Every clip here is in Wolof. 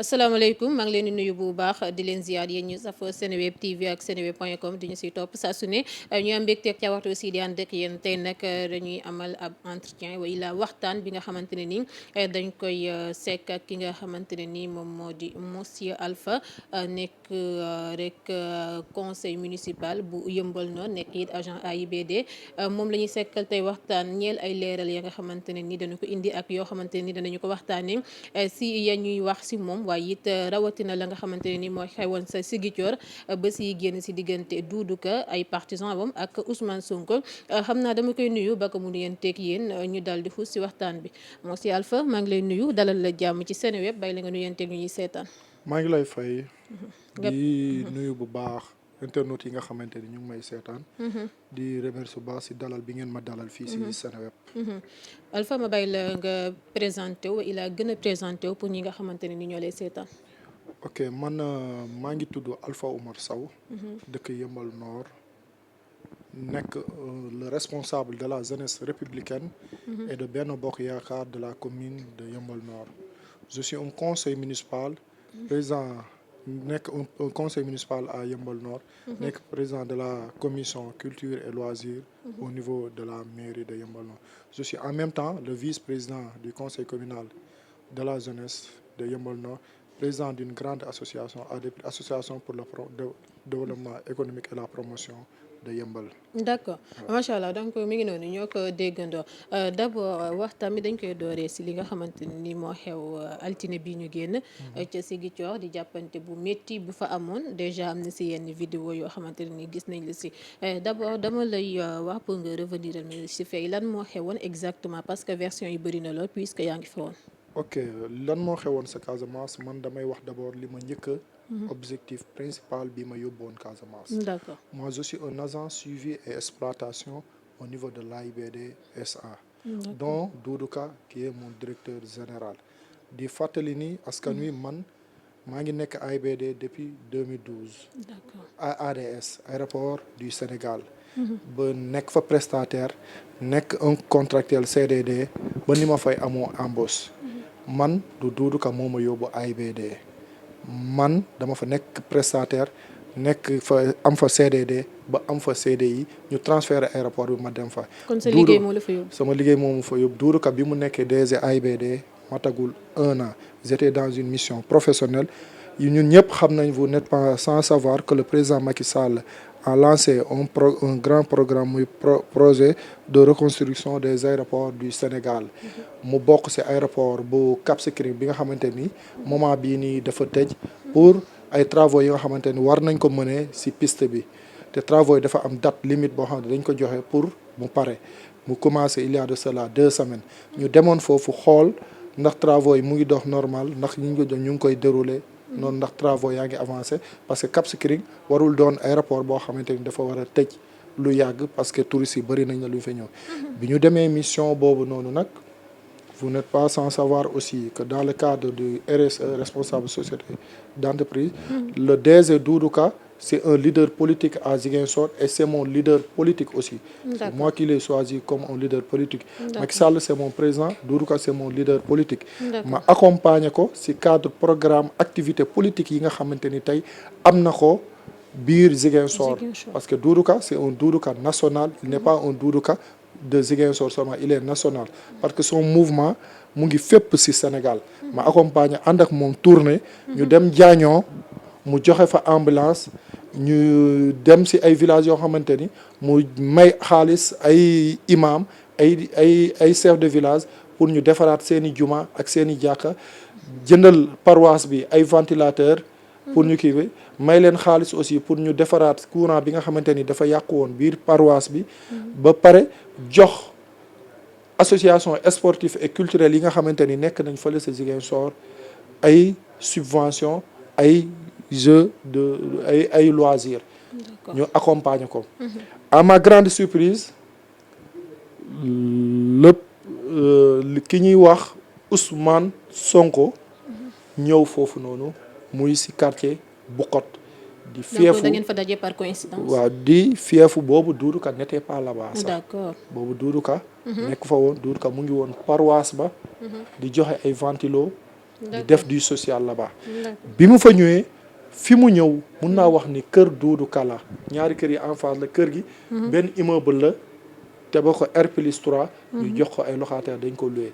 asalaamaaleykum maa ngi leen di nuyu bu baax di leen ziar yéen ñu safoo Seneweb TV ak seneweb.com di ñu si topp saa su ne ñu am mbégte ca waxtu aussi di ànd ak yéen tey nag dañuy amal ab entretien wala waxtaan bi nga xamante ne ni dañ koy sekk ak ki nga xamante ne ni moom moo di monsieur Alpha nekk rek conseil municipal bu Yeumbeul Nord nekk it agent AIBD moom la ñuy sekkal tey waxtaan ñeel ay leeral ya nga xamante ne ni dañu ko indi ak yoo xamante ne ni danañu ko waxtaanee si ya ñuy wax si moom. waaye it rawatina la nga xamante ne ni mooy xewoon sa Ziguinchor ba si génn si diggante Doudou Ka ay partisan bam ak Ousmane Sonko xam naa dama koy nuyu ba ko mu nuyanteeg yéen ñu dal di xuus si waxtaan bi monsieur Alpha maa ngi lay nuyu dalal la jàmm ci Seneweb bay la nga nuyanteeg ñu ñuy seetaan. maa ngi lay fay. di nuyu bu baax internet yi nga xamante ni ñu ngi may seetaan. di remercier bu baax si dalal bi ngeen ma dalal fii si Seneweb. Alpha ma bàyyi la nga présenté wu il a gën a présenté wu pour ñi nga xamante ne ni ñoo lay seetaan. ok man maa ngi tudd Alpha Oumar Sow. dëkk Yeumbeul Nord. nekk le responsable de la jeunesse républicaine. et de Benno Bokk Yaakaar de la commune de Yeumbeul Nord. je suis un conseil municipal. président nekk un conseil municipal à Yeumbeul Nord. nekk président de la commission culture et loisirs au niveau de la mairie de Yeumbeul Nord. je suis en même temps le vice-président du conseil communal de la jeunesse de Yeumbeul Nord, président d'une grande association ADEPI, association pour le développement économique et la promotion de Yeumbeul. d'accord macha allah donc mi ngi noonu ñoo ko déggandoo d'abord waxtaan mi dañ koy dooree si li nga xamante ni moo xew altine bi ñu génn ca Ziguinchor di jàppante bu métti bu fa amoon déjà am na si yenn vidéo yoo xamante ne ni gis nañ la si d'abord dama lay wax pour nga revenir si fay lan moo xewoon exactement parce que version yi bëri na lool puisque yaa ngi fa woon. ok lan moo xewoon sa Casamance man damay wax d'abord li ma njëkk objectif principal bi ma yóbboon Casamance. d'accord moi je suis un agent suivi et exploitation au niveau de l'AIBD SA. dont Doudou Ka qui est mon directeur général. di fàttali ni askan wi man maa ngi nekk AIBD depuis 2012. d'accord ADS aéroport du Sénégal. ba nekk fa prestataire nekk un contractuel CDD ba ni ma fay amoo embauche. man du Doudou Ka moo ma yóbbu AIBD. man dama fa nekk prestataire nekk fa am fa CDD ba am fa CDI ñu transféré aéroport bi ma dem fa. kon sa liggéey moo la fa yóbbu. sama liggéey moo ma fa yóbbu Doudou Ka bi mu nekkee DG AIBD matagul 1 an j'étais dans une mission professionnelle ñun ñëpp xam nañ vous n'êtes pas sans savoir que le président Macky Sall a lancé un grand programme muy projet de reconstruction des aéroports du Sénégal. mu bokk ci aéroport bu Cap Skirring bi nga xamante ni moment bii nii dafa tëj pour ay travaux yi nga xamante ni war nañ ko mënee ci piste bi te travaux yi dafa am date limite boo xam ne dañ ko joxe pour mu pare mu commencé il y a de cela 2 semaines ñu demoon foofu xool ndax travaux yi mu ngi dox normal ndax ñu ngi koy dérouler noonu ndax travaux yaa ngi avancé parce que Cap Skirring warul doon aéroport boo xamante ni dafa war a tëj lu yàgg parce que touristes yi bëri nañ na lu fa ñëw. bi ñu demee mission boobu noonu nag vous n'êtes pas sans savoir aussi que dans le cadre du RSE responsable société d'entreprise. le DG Doudou Ka c'est un leader politique à Ziguinchor et c'est mon leader politique aussi. C'est moi qui l'ai choisi comme un leader politique. Macky Sall c'est mon président, Doudou Ka c'est mon leader politique. ma accompagner ko ci cadre programme activité politique yi nga xamante ni tey am na ko biir Ziguinchor. parce que Doudou Ka c'est un Doudou Ka national, il n'est pas un Doudou Ka de Ziguinchor seulement, il est national parce que son mouvement mu ngi fépp ci Sénégal. ma accompagner ànd ak moom tournée. ñu dem Diagnon mu joxe fa ambulance ñu dem ci ay villages yoo xamante ni mu may xaalis ay imam ay chef de village pour ñu defaraat seeni juma ak seeni jàkka jëndal paroisse bi ay ventilateur pour ñu kii may leen xaalis aussi pour ñu defaraat courant bi nga xamante ni dafa yàqu woon biir paroisse bi ba pare jox association sportive et culturelle yi nga xamante ni nekk nañ fële sa Ziguinchor ay subvention ay jeux de ay loisirs ñu accompagner ko. à ma grande surprise lépp ki ñuy wax Ousmane Sonko ñëw foofu noonu muy ci quartier Bukot. di fiefu da ngeen fa daje par coïncidence. waaw di fiefu boobu Doudou Ka n'était pas là-bas sax. d'accord boobu Doudou Ka nekk fa woon Doudou Ka mu ngi woon paroisse ba. di joxe ay ventilo di def du social là-bas. bi mu fa ñëwee fi mu ñëw mun naa wax ni kër Doudou Ka la ñaari kër yi en face la kër gi benn immeuble la te ba ko R+3 ñu jox ko ay locataires dañ ko loué.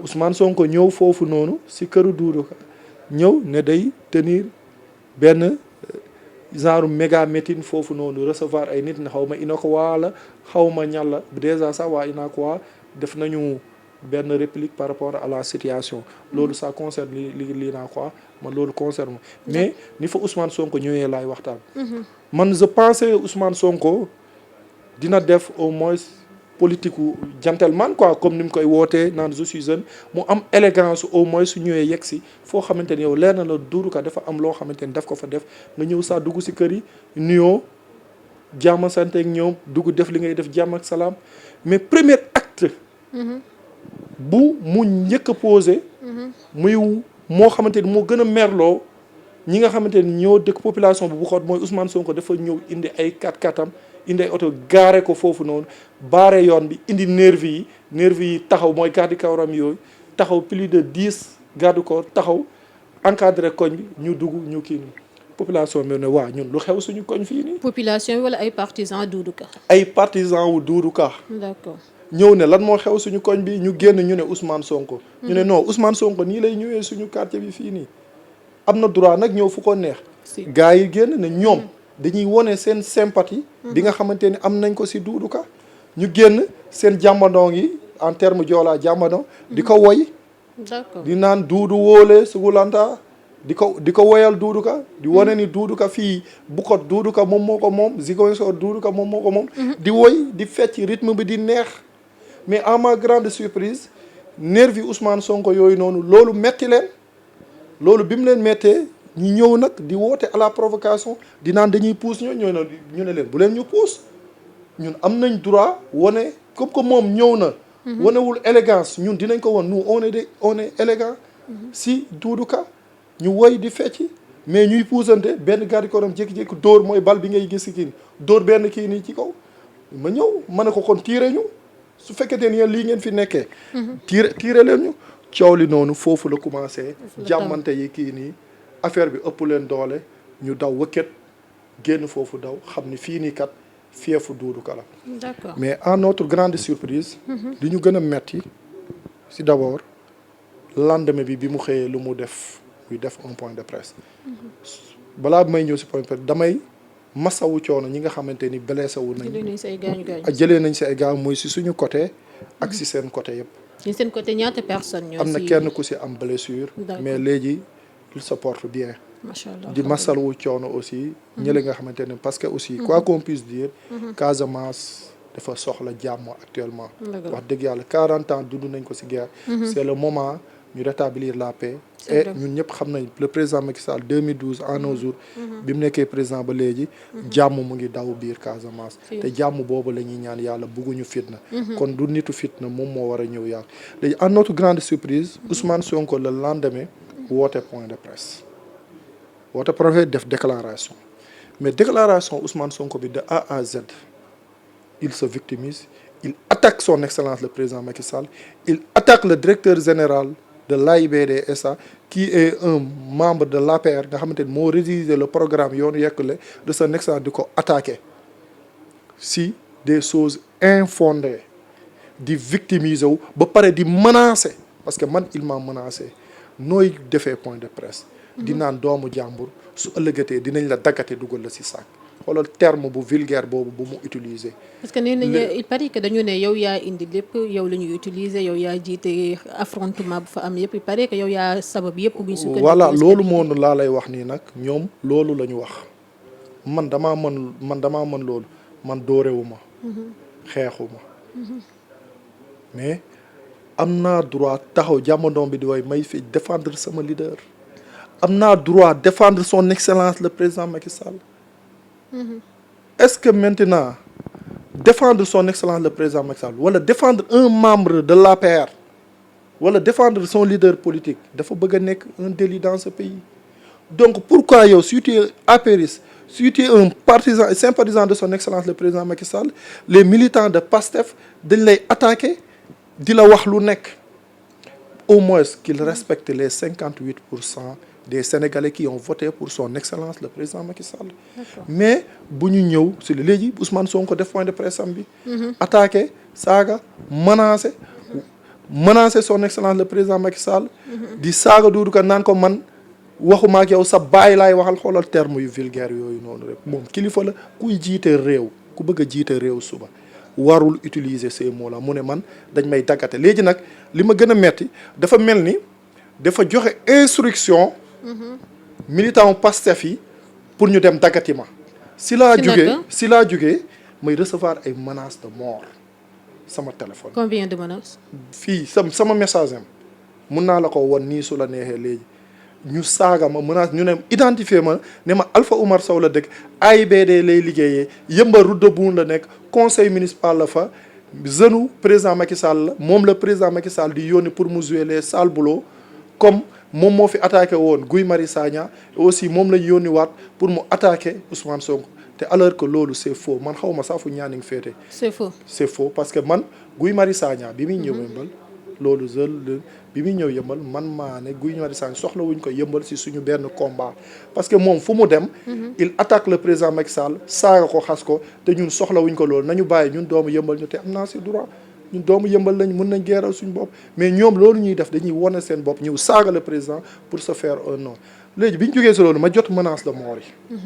Ousmane Sonko ñëw foofu noonu si këru Doudou Ka ñëw ne day tenir benn genre méga meeting foofu noonu recevoir ay nit ne xaw ma UNACOIS la xaw ma ñan la déjà sax waa UNACOIS def nañu benn réplique par rapport à la situation loolu ça concerne li UNACOIS man loolu concerne mais ni fa Ousmane Sonko ñëwee laay waxtaan. man je pensais Ousmane Sonko dina def au moins politique u gentleman quoi comme ni mu koy wootee naan je suis jeune mu am élégance au moins su ñëwee yegg si foo xamante ni yow leer na la Doudou Ka dafa am loo xamante ni daf ko fa def nga ñëw saa dugg si kër yi nuyoo jàmm sant ak ñoom dugg def li ngay def jàmm ak salaam mais premier acte bu mu njëkk a posé muy moo xamante ni moo gën a merloo ñi nga xamante ni ñoo dëkk population bu xoot mooy Ousmane Sonko dafa ñëw indi ay 4x4am indi ay oto gaare ko foofu noonu baare yoon bi indi nervi yi taxaw mooy garde corps yooyu taxaw plus de 10 garde corps taxaw encadré koñ bi ñu dugg ñu kii nii population bi ne waa ñun lu xew suñu koñ fii nii. population bi wala ay partisans Doudou Ka. ay partisans wu Doudou Ka. d'accord. ñëw ne lan moo xew suñu koñ bi ñu génn ñu ne Ousmane Sonko. ñu ne non Ousmane Sonko nii lay ñëwee suñu quartier bi fii nii am na droit nag ñëw fu ko neex. gars yi génn ne ñoom. dañuy wone seen sympathie bi nga xamante ni am nañ ko si Doudou Ka ñu génn seen jàmbandoo yi en terme joolaa jàmbandoo di ko woy d'accord di naan Doudou wóole sugulanta di ko woyal Doudou Ka di wane ni Doudou Ka fii Bukot Doudou Ka moom moo ko moom Ziguinchor Doudou Ka moom moo ko moom di woy di fecc rythme bi di neex mais à ma grande surprise nervi Ousmane Sonko yooyu noonu loolu metti leen loolu bi mu leen mettee ñu ñëw nag di woote à la provocation di naan dañuy pousse ñu ne leen bu leen ñu pousse ñun am nañ droit wane comme que moom ñëw na. wanewul élégance ñun dinañ ko won nous on est élégant si Doudou Ka ñu woy di fecc mais ñuy puusante benn garde corps am jékki-jékki dóor mooy bal bi ngay gis si kii dóor benn kii nii ci kaw ma ñëw ma ne ko kon tiire ñu su fekkee ne lii ngeen fi nekkee. tiire leen ñu coow li noonu foofu la commencé. jàmmante yi kii nii. affaire bi ëpp leen doole ñu daw wëkket génn foofu daw xam ni fii nii kat fiefu Doudou Ka la. d'accord mais à notre grande surprise. li ñu gën a metti si d'abord lendemain bi mu xëyee lu mu def muy def un point de presse. balaa may ñëw si point de presse damay masawu coono ñi nga xamante ni blessé wu nañ. jëlee nañ si ay gaañu muy si suñu côté. ak si seen côté yëpp. si seen côté ñaata personnes ñoo am na kenn ku si am blessure. mais léegi. il se porte bien. machallah di masalwu coono aussi. ñële nga xamante ne parce que aussi quoi qu'on puisse dire. Casamance dafa soxla jàmm actuellement. wax dëgg yàlla 40 ans dund nañ ko ci guerre. c'est le moment ñu rétablir la paix. et ñun ñëpp xam nañ le président Macky Sall 2012 en nos jours. bi mu nekkee président ba léegi. jàmm mu ngi daw biir Casamance. te jàmm boobu la ñuy ñaan yàlla bugguñu fitna. kon du nitu fitna moom moo war a ñëw yàlla léegi à notre grande surprise Ousmane Sonko le lendemain. woote point de presse woote point def déclaration mais déclaration Ousmane Sonko bi de A à Z il se victimise il attaque son excellence le président Macky Sall il attaque le directeur général de l'AIBD SA qui est un membre de l'APR nga xamante ni moo rédigé le programme yoonu yekkule de son excellence di ko attaqué si des choses infondées di victimiser wu ba pare di menacer parce que man il m'a menacé nooy defee point de presse di naan doomu jàmbur su ëllëgatee dinañ la daggate dugal la ci sac xoolal terme bu vulgaire boobu bu mu utiliser. parce que nee nañu il paraît que dañu ne yow yaa indi lépp yow la ñuy utiliser yow yaa jiite affrontement bu fa am yëpp il paraît que yow yaa sabab yëpp. bu ñu sukkandiku voilà loolu moom laa lay wax nii nag ñoom loolu la ñu wax man damaa mën loolu man dóorewuma xeexuma mais. am naa droit taxaw jamonoom bi di way may fi défendre sama leader am naa droit défendre son excellence le président Macky Sall. Est-ce que maintenant défendre son excellence le président Macky Sall wala défendre un membre de l'APR wala défendre son leader politique dafa bëgg a nekk un délit dans ce pays donc pourquoi yow si tu es apériste si tu es un partisan et sympathisant de son excellence le président Macky Sall les militants de PASTEF dañ lay attaquer di la wax lu nekk au moins qu'il respecte les 58% des Sénégalais qui ont voté pour son excellence le président Macky Sall. Mais bu ñu ñëw si léegi Ousmane Sonko def point de presse am bi. attaqué saaga menacé son excellence le président Macky Sall. di saaga Doudou Ka naan ko man waxuma ak yow sa baay laay waxal xoolal terme yu vulgaire yooyu noonu rek moom kilifa la kuy jiite réew ku bëgg a jiite réew suba warul utiliser ces mots là mu ne man dañ may daggate léegi nag li ma gën a metti dafa mel ni dafa joxe instruction militant Pastef yi pour ñu dem daggati ma si laa jugee may recevoir ay menaces de mort sama téléphone. Combien de menaces? fii sama message am mun naa la ko won nii su la neexee léegi ñu saaga ma menace ñu ne identifier ma ne ma Alpha Oumar Sow la dëkk AIBD lay liggéeyee Yëmbal route de Boune la nekk conseil municipal la fa jeune président Macky Sall la moom la président Macky Sall di yónni pour mu jouer les sales boulots comme moom moo fi attaqué woon Guy Marius Sagna aussi moom la yónni waat pour mu attaqué Ousmane Sonko te alors que loolu c'est faux man xaw ma sax fu ñaaning féete. C'est faux parce que man Guy Marius Sagna bi muy ñëw Yëmbal loolu bi muy ñëw Yëmbal man maa ne Guy Marius Sagna soxla wuñ ko Yëmbal si suñu benn combat parce que moom fu mu dem il attaque le président Macky Sall saaga ko xas ko te ñun soxla wuñ ko loolu nañu bàyyi ñun doomu Yëmbal ñu te am naa si droit ñun doomu Yëmbal lañ mën nañ geeral suñu bopp mais ñoom loolu ñuy def dañuy wane seen bopp ñëw saaga le président pour se faire un nom léegi bi ñu jógee si loolu ma jot menace de mort yi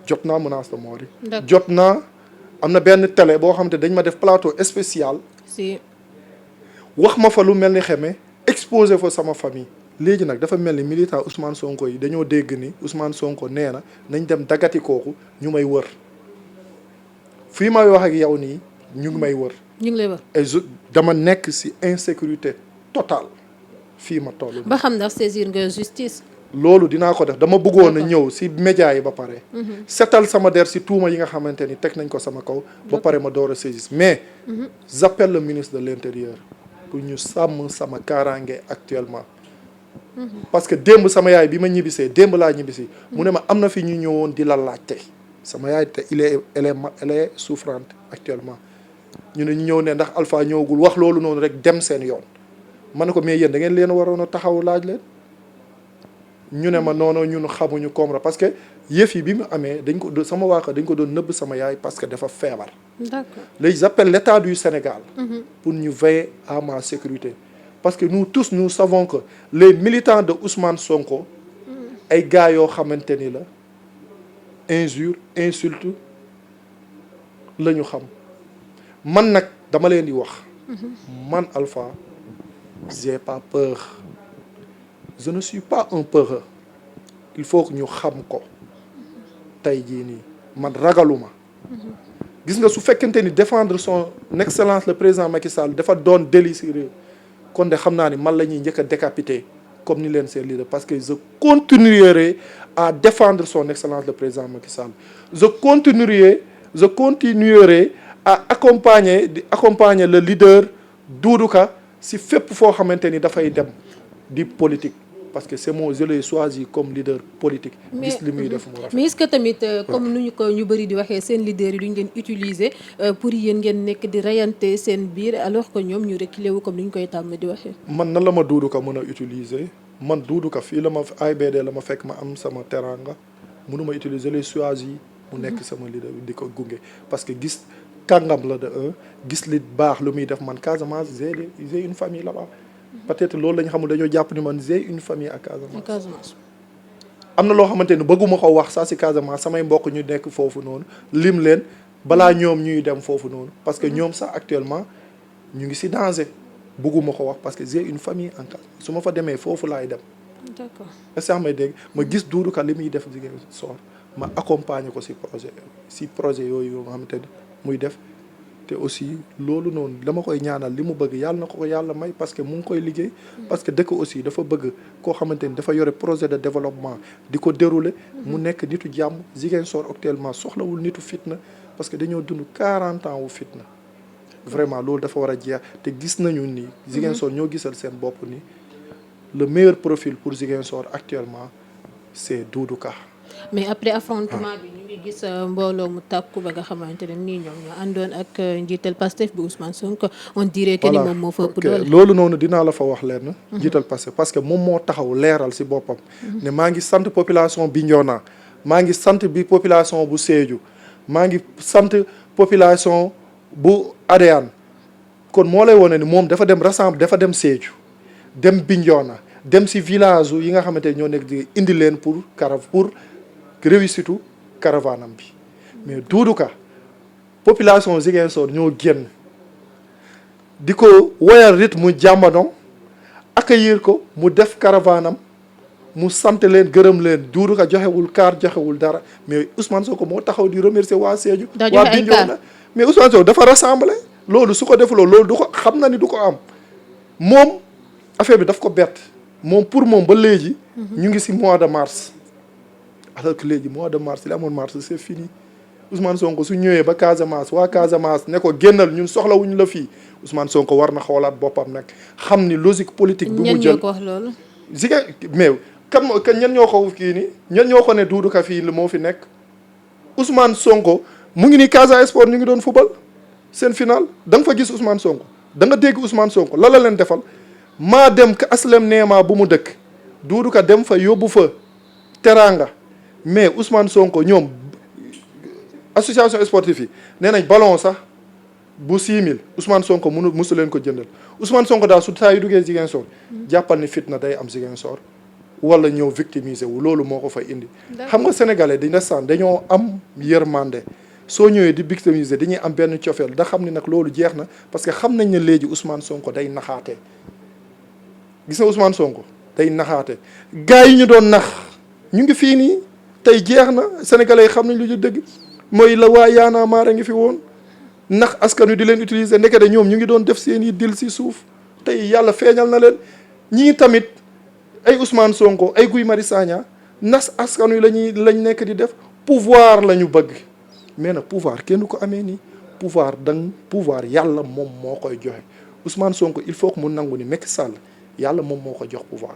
jot naa menace de mort yi jot naa am na benn télé boo xam te dañ ma def plateau spécial wax ma fa lu mel ni xeme exposé fa sama famille léegi nag dafa mel ni militant Ousmane Sonko yi dañoo dégg ni Ousmane Sonko nee na nañ dem daggati kooku ñu may wër fii may wax ak yow nii ñu ngi may wër. ñu ngi lay wër. et dama nekk ci insécurité totale fii ma toll. ba xam ndax saisir nga justice. loolu dinaa ko def dama bëggoon a ñëw ci média yi ba pare. setal sama der ci tuuma yi nga xamante ni teg nañ ko sama kaw. ba pare ma door a saisir mais. j'appelle le ministre de l'intérieur. pour ñu sàmm sama kaaraange actuellement parce que démb sama yaay bi ma ñibbisee démb laa ñibbisi mu ne ma am na fi ñu ñëwoon di la laajte sama yaay te elle est souffrante actuellement ñu ne ñu ñëw ne ndax Alpha ñëwagul wax loolu noonu rek dem seen yoon ma ne ko mais yéen da ngeen leen waroon a taxaw laaj leen ñu ne ma noonu ñun xamuñu comprendre parce que yëf yi bi mu amee dañ ko sama waa dañ ko doon nëbb sama yaay parce que dafa feebar. D'accord. Léegi j'appelle l'État du Sénégal. Pour ñu veiller à ma sécurité. Parce que nous tous nous savons que les militants de Ousmane Sonko. ay gars yoo xamante ni la injure insulte la ñu xam man nag dama leen di wax. man Alpha j'ai pas peur. je ne suis pas un peureux. il faut que ñu xam ko. tey jii nii man ragaluma. gis nga su fekkente ni défendre son excellence le président Macky Sall dafa doon délit si réew kon de xam naa ni man la ñuy njëkk a décapité comme ni leen seen leader parce que je continuerai à défendre son excellence le président Macky Sall je continuerai à accompagner le leader Doudou Ka si fépp foo xamante ni dafay dem di politique. parce que c'est moi je l'ai choisi comme leader politique. gis li muy def mu rafet. mais est-ce que tamit comme nu ñu ko ñu bëri di waxee seen leader yi duñ leen utiliser pour yéen ngeen nekk di reyante seen biir alors que ñoom ñu reculer wu comme ni ñu koy tàmm di waxee. man nan la ma Doudou Ka mën a utiliser man Doudou Ka fii la ma AIBD la ma fekk ma am sama teranga mënuma utiliser les choisi mu nekk sama leader di ko gunge parce que gis kàngam la de gis li baax lu muy def man Casamance j'ai une famille là-bas. peut-être loolu la ñu xamul dañoo jàpp ni man j'ai une famille à Casamance. am na loo xamante ni bëgguma ko wax sax ci Casamance samay mbokk ñu nekk foofu noonu lim leen balaa ñoom ñuy dem foofu noonu parce que ñoom sax actuellement ñu ngi ci danger bëgguma ko wax parce que j'ai une famille en Casamance su ma fa demee foofu laay dem. D'accord. est-ce que may dégg ma gis Doudou Ka li muy def Ziguinchor ma accompagner ko ci projet yooyu nga xamante ni muy def. te aussi loolu noonu dama koy ñaanal li mu bëgg yàlla na ko yàlla may parce que mu ngi koy liggéey parce que dëkk aussi dafa bëgg koo xamante ni dafa yore projet de développement di ko dérouler mu nekk nitu jàmm Ziguinchor actuellement soxlawul nitu fitna parce que dañoo dund 40 ans wu fitna vraiment loolu dafa war a jeex te gis nañu ni Ziguinchor ñoo gisal seen bopp ni le meilleur profil pour Ziguinchor actuellement c'est Doudou Ka mais après affrontement bi ñu ngi gis mbooloo mu tàkku ba nga xamante ne nii ñoom ñoo àndoon ak njiital Pastef bi Ousmane Sonko on dirait que ni moom moo fa ëpp doole. loolu noonu dinaa la fa wax leen njiital Pastef parce que moom moo taxaw leeral si boppam ne maa ngi sant population Bignona maa ngi sant bi population bu Sédhiou maa ngi sant population bu Adéane kon moo lay wone ni moom dafa dem rassemble dafa dem Sédhiou dem Bignona dem si village yi nga xamante ne ñoo nekk di indi leen pour réussite caravanam bi mais Doudou Ka population Ziguinchor ñoo génn di ko woyal rythme mu jàmbadon accueillir ko mu def caravanam mu sant leen gërëm leen Doudou Ka joxewul kaar joxewul dara mais Ousmane Sonko moo taxaw di remercier waa Sédhiou waa Bignona mais Ousmane Sonko dafa rassemblé loolu su ko defuloo loolu du ko xam na ni du ko am moom affaire bi daf ko bett moom pour moom ba léegi ñu ngi si mois de mars alors que léegi mois de mars li amoon mars c'est fini Ousmane Sonko su ñëwee ba Casamance waa Casamance ne ko génnal ñun soxlawuñu la fii Ousmane Sonko war na xoolaat boppam nag xam ni logique politique bi mu jël ko wax loolu mais kan ñan ñoo ko kii ni ñan ñoo ko ne Doudou Ka fii moo fi nekk Ousmane Sonko mu ngi ni Casa Sport ñu ngi doon football seen final da nga fa gis Ousmane Sonko da nga dégg Ousmane Sonko la leen defal maa dem ka aslem neema bu mu dëkk Doudou Ka dem fa yóbbu fa teranga mais Ousmane Sonko ñoom association sportive yi nee nañ ballon sax bu 6000 Ousmane Sonko musu leen ko jëndal Ousmane Sonko daal su saa yu duggee Ziguinchor jàppal ni fitna day am Ziguinchor wala ñëw victimiser wu loolu moo ko fa indi. xam nga sénégalais dina sànn dañoo am yërmande soo ñëwee di victimiser dañuy am benn cofeel da xam ni nag loolu jeex na parce que xam nañ ne léegi Ousmane Sonko day naxaate gis nga Ousmane Sonko day naxaate gars yi ñu doon nax ñu ngi fii nii tey jeex na sénégalais yi xam nañ lu ñu dëgg mooy la waa Y'en a marre ngi fi woon nax askan wi di leen utiliser ndekete ñoom ñu ngi doon def seen i dil si suuf tey yàlla feeñal na leen ñii tamit ay Ousmane Sonko ay Guy Marius Sagna nas askan wi lañ nekk di def pouvoir la ñu bëgg mais nag pouvoir kenn du ko amee nii pouvoir yàlla moom moo koy joxe Ousmane Sonko il faut que mu nangu ni Macky Sall yàlla moom moo ko jox pouvoir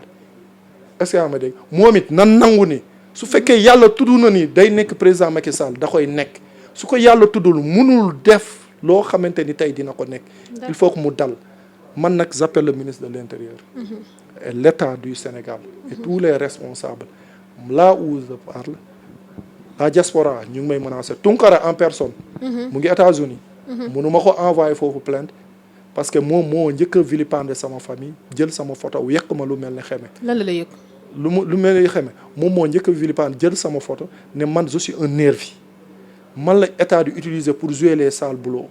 est-ce que yaa ma dégg moom it nan nangu ni su fekkee yàlla tudd na ni day nekk président Macky Sall da koy nekk su ko yàlla tuddul munul def loo xamante ni tey dina ko nekk il faut que mu dal man nag j'appelle le ministre de l'Intérieur et l'État du Sénégal et tous les responsables là où je parle la diaspora ñu ngi may menacer Tunkara en personne mu ngi États-Unis mënuma ko envoyer foofu plainte parce que moom moo njëkk a vilipender sama famille jël sama photo yekk ma lu mel ni xeme lan la yëg lu mel ni xeme moom moo njëkk a vilipender jël sama photo ne man je suis un nervi man la état di utiliser pour jouer les sales boulots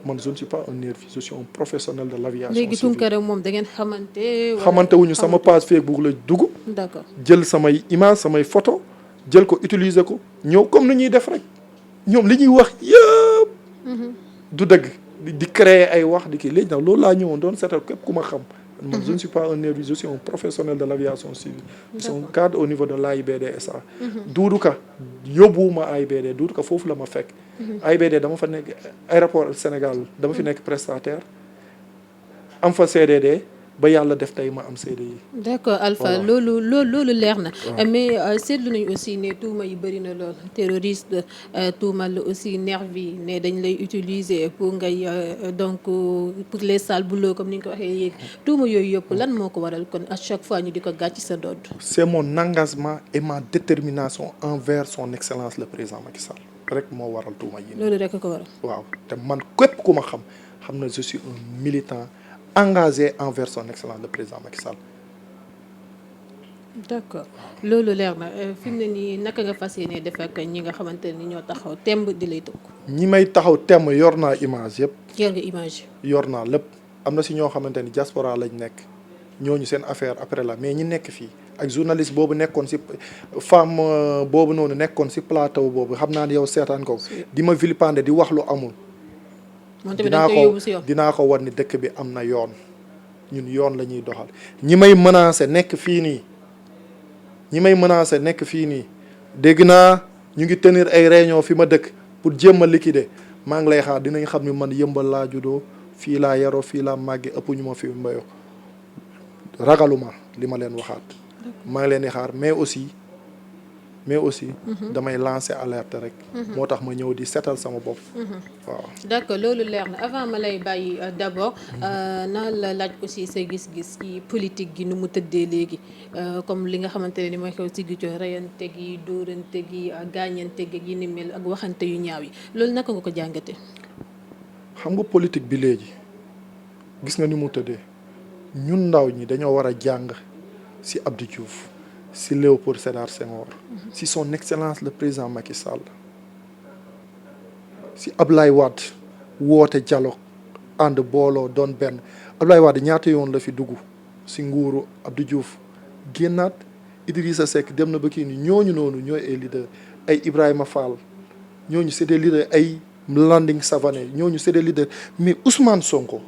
man je ne suis pas un nervi je suis un professionnel de l'aviation civile. léegi Tunkara moom da ngeen xamante. xamante wuñu sama page Facebook la dugg. d'accord jël samay image samay photo jël ko utiliser ko ñëw comme ni ñuy def rek ñoom li ñuy wax yëpp. du dëgg di créer ay wax di kii léegi nag loolu laa ñëwoon doon seetal képp ku ma xam. man je ne suis pas un nervi je suis un professionnel de l'aviation civile. je suis un cadre au niveau de l'AIBD SA. Doudou Ka yóbbuwuma AIBD Doudou Ka foofu la ma fekk. AIBD dama fa nekk aéroport Sénégal dama fi nekk prestataire am fa CDD ba yàlla def tey ma am CDI. d'accord Alpha loolu leer na. mais seetlu nañu aussi ne tuuma yi bëri na lool terroriste tuumal aussi nervi ne dañ lay utiliser pour ngay donc pour les sales boulots comme ni nga ko waxee yéegi tuuma yooyu yëpp lan moo ko waral kon à chaque fois ñu di ko gàcc sa dodd. c'est mon engagement et ma détermination envers son excellence le président Macky Sall rek moo waral tuuma yi. loolu rek ko waral. waaw te man képp ku ma xam na je suis un militant engagé envers son excellence le président Macky Sall. d'accord loolu leer na fi mu ne nii naka nga fas yéene def ak ñi nga xamante ni ñoo taxaw temb di lay tëkk. ñi may taxaw temb yor naa image yëpp. yor nga image. yor naa lépp am na si ñoo xamante ni diaspora lañ nekk ñooñu seen affaire après la mais ñi nekk fii ak journaliste boobu nekkoon si femme boobu noonu nekkoon si plateau boobu xam naa ne yow seetaan ko di ma vilipender di wax lu amul. dinaa ko war ni dëkk bi am na yoon ñun yoon la ñuy doxal ñi may menacer nekk fii nii dégg naa ñu ngi tenir ay réunion fi ma dëkk pour jéem a liquider maa ngi lay xaar dinañ xam ni man yëmbal laa juddoo fii laa yaroo fii laa màggee ëpp ñu ma fi mbayoo ragaluma li ma leen waxaat maa ngi leen di xaar mais aussi mais aussi damay lancer alerte rek. moo tax ma ñëw di setal sama bopp. waaw d'accord loolu leer na avant ma lay bàyyi d'abord naa la laaj aussi sa gis-gis ci politique gi nu mu tëddee léegi comme li nga xamante ne ni mooy xew ci Ziguinchor reyante gi dóorante gi gaañante gi yi ni mel ak waxante yu ñaaw yi loolu naka nga ko jàngate xam nga politique bi léegi gis nga ni mu tëddee ñun ndaw ñi dañoo war a jàng ci Abdou Diouf ci Léopold Sédar Senghor ci son excellence le président Macky Sall ci Ablaye Wade woote dialogue ànd booloo doon benn Ablaye Wade ñaata yoon la fi dugg ci nguuru Abdou Diouf génnaat Idrissa Seck dem na ba kii ni ñooñu noonu ñooy ay leader ay Ibrahima Fall ñooñu c'est des leaders ay Landing Savané ñooñu c'est des leaders mais Ousmane Sonko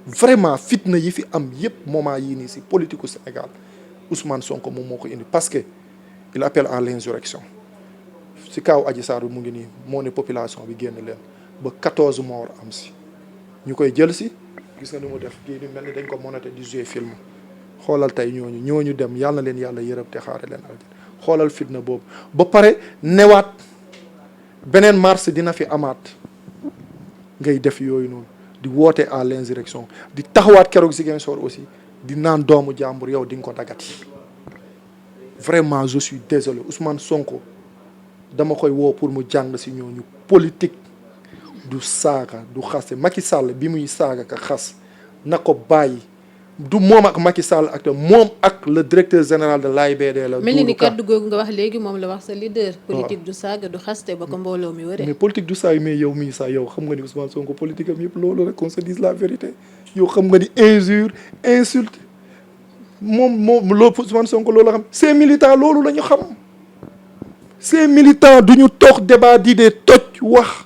vraiment fitna yi fi am yépp moment yii nii ci politique u Sénégal Ousmane Sonko moom moo ko indi parce que il appelle à l'insurrection ci kaw Adji Sarr bi mu ngi nii moo ne population bi génn leen ba 14 morts am ci ñu koy jël ci gis nga ni mu def kii ni mel ni dañ ko monté di jouer film xoolal tey ñooñu dem yàlla na leen yàlla yërëm te xaare leen aljana xoolal fitna boobu ba pare newaat beneen mars dina fi amaat ngay def yooyu noonu di woote à l'insurrection di taxawaat keroog Ziguinchor aussi di naan doomu jàmbur yow di nga ko dagati vraiment je suis désolé Ousmane Sonko dama koy woo pour mu jàng ci ñooñu politique du saaga du xaste Macky Sall bi muy saaga ka xas na ko bàyyi du moom ak Macky Sall ak moom ak le directeur général de l'AIBD la. mel ni kaddu googu nga wax léegi moom la wax sa leader. politique du saaga du xaste ba ko mbooloo mi wëree. mais politique du saaga mais yow mii sax yow xam nga ni Ousmane Sonko politique am yëpp loolu rek qu'on se dise la vérité yow xam nga ni injure insulte moom loolu Ousmane Sonko loolu la xam ces militants loolu la ñu xam ces militants du ñu toog débat d'idées toj wax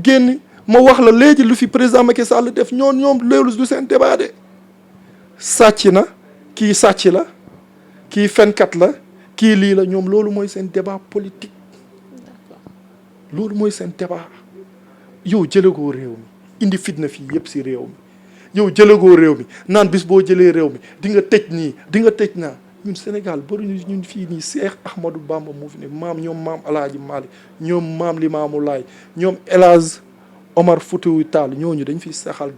génn ma wax la léegi lu fi président Macky Sall def ñoom loolu du seen débat de. sàcc na kii sàcc la kii fenkat la kii lii la ñoom loolu mooy seen débat politique loolu mooy seen débat yow jëlagoo réew mi indi fitna fii yëpp ci réew mi yow jëlagoo réew mi naan bis boo jëlee réew mi di nga tëj nii di nga tëj naa ñun Sénégal bëruñu ñun fii nii Cheikh Ahmadou Bamba moo fi ne ñoom maam Alaaji Maalik ñoom maam Limaamu Laay ñoom El Hadj Omar Foutiyou Tall ñooñu dañ fi saxal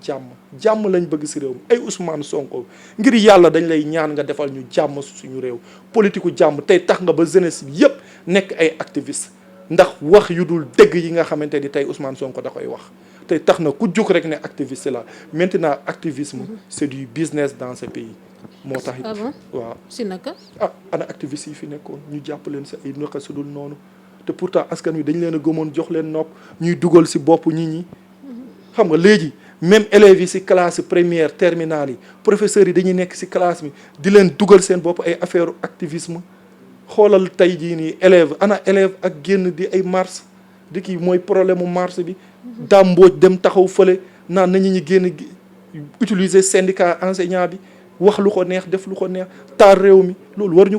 jàmm lañ bëgg ci réew mi ay Ousmane Sonko ngir yàlla dañ lay ñaan nga defal ñu jàmm suñu réew politiku jàmm tey tax nga ba jeunesse bi yépp nekk ay activistes ndax wax yu dul dëgg yi nga xamante ni tey Ousmane Sonko da koy wax tey tax na ku jóg rek ne activiste la maintenant activisme c'est du business dans ce pays moo tax waaw si naka ana activistes yi fi nekkoon ñu jàpp leen ci ay naka su dul noonu te pourtant askan wi dañ leen a gëmoon jox leen nopp ñuy dugal ci bopp nit ñi xam nga léegi même élèves yi ci classe première terminale yi professeurs yi dañuy nekk ci classe bi di leen dugal seen bopp ay affaire activisme xoolal tey jii nii élève ak génn di ay marche di kii mooy problème mu marche bi dàmbooj dem taxaw fële naan nañu ñi génn utiliser syndicat enseignant bi wax lu ko neex def lu ko neex taal réew mi loolu war ñu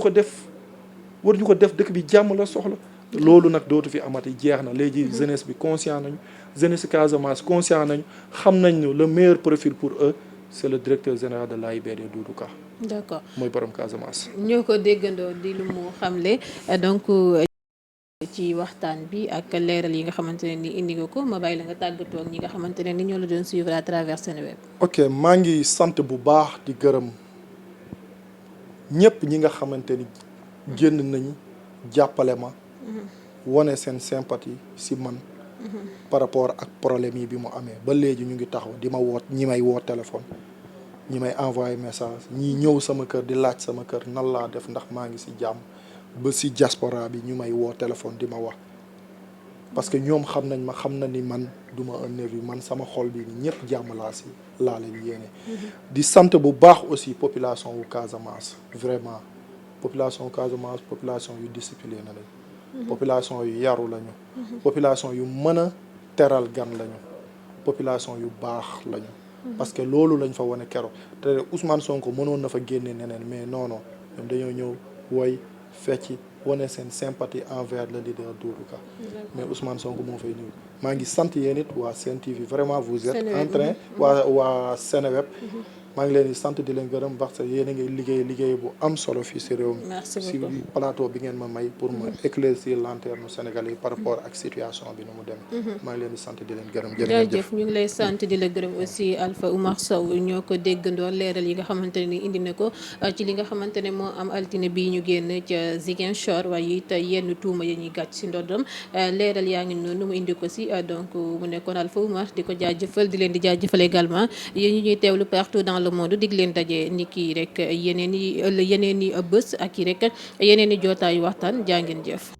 ko def dëkk bi jàmm la soxla loolu nag dootu fi amati jeex na léegi jeunesse bi conscient nañu jeunesse Casamance conscient nañu xam nañ ne le meilleur profil pour eux c'est le directeur général de l'AIBD Doudou Ka. d'accord mooy borom Casamance. ñoo ko déggandoo di lu mu xamle donc ci waxtaan bi ak leeral yi nga xamante ne ni indi nga ko ma bàyyi la nga tàggatoo ak ñi nga xamante ne ni ñoo la doon suivre à travers Seneweb. ok maa ngi sant bu baax di gërëm ñëpp ñi nga xamante ni génn nañu jàppale ma. wane seen sympathie ci man par rapport ak problème yi bi mu amee ba léegi ñu ngi taxaw di ma woot ñi may woo téléphone ñi may envoyé message ñi ñëw sama kër di laaj sama kër nan laa def ndax maa ngi ci jàmm ba ci diaspora bi ñu may woo téléphone di ma wax parce que ñoom xam na ni man du ma un nervi man sama xol bi ni ñëpp jàmm laa leen yéene di sant bu baax aussi population wu Casamance vraiment population wu Casamance population yu discipliné na lañ population yu yaru lañu population yu mën a teral gan lañu population yu baax lañu parce que loolu lañ fa wane keroog te Ousmane Sonko mënoon na fa génne neneen mais non ñoom dañoo ñëw woy fecci wane seen sympathie envers le leader Doudou Ka mais Ousmane Sonko moo fay ñëw maa ngi sant yéen it waa Sen TV vraiment vous êtes en train waa Seneweb maa ngi leen di sant di leen gërëm parce que yéen a ngi liggéey bu am solo fii si réew mi. si plateau bi ngeen ma may pour ma éclaircir lanterne Sénégalais yi par rapport ak situation bi nu mu demee. maa ngi leen di sant di leen gërëm. jërëjëf ñu ngi lay sant di la gërëm aussi Alpha Oumar Sow ñoo ko déggandoo leeral yi nga xamante ne ni indi na ko ci li nga xamante ne moo am altine bii ñu génn ca Ziguinchor waaye it yenn tuuma yi ñuy gàcc si ndoddam leeral yaa ngi noonu mu indi ko si donc mu nekkoon Alpha Oumar di ko jaajëfal di leen di jaajëfal également yéen ñi ñuy teewlu partout dans le monde dig leen daje ni kii rek yeneen i bés ak yi rek yeneen i jootaayu waxtaan jaa ngeen jëf.